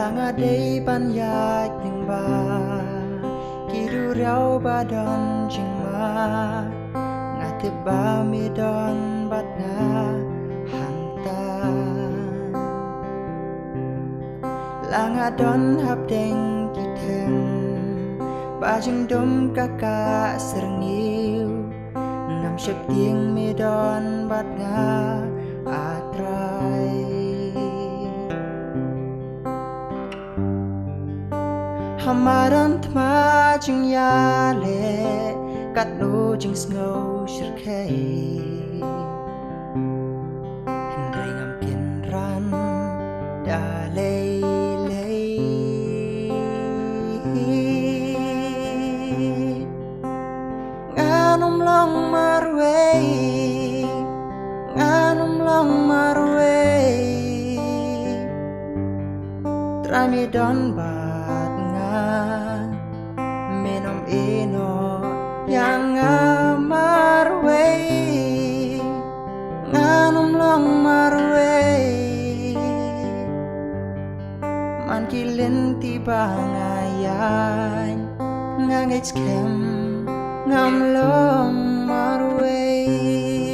Langa day ban yak ning ba kiru rau ba don jing ma ngate ba mi don bat nga hanta langa don hap deng kiteng ba jing dom kaka serniu nam shep tieng mi don bat nga atrai hamaran thma jing ya le kat no jing snow shirkai hendrai ngam kin ran da lei lei nganum long marway nganum long marway trami don bat nga minom ino yang marway nganum long marway man kilin tiba ngayan ngangits kem ngam long marway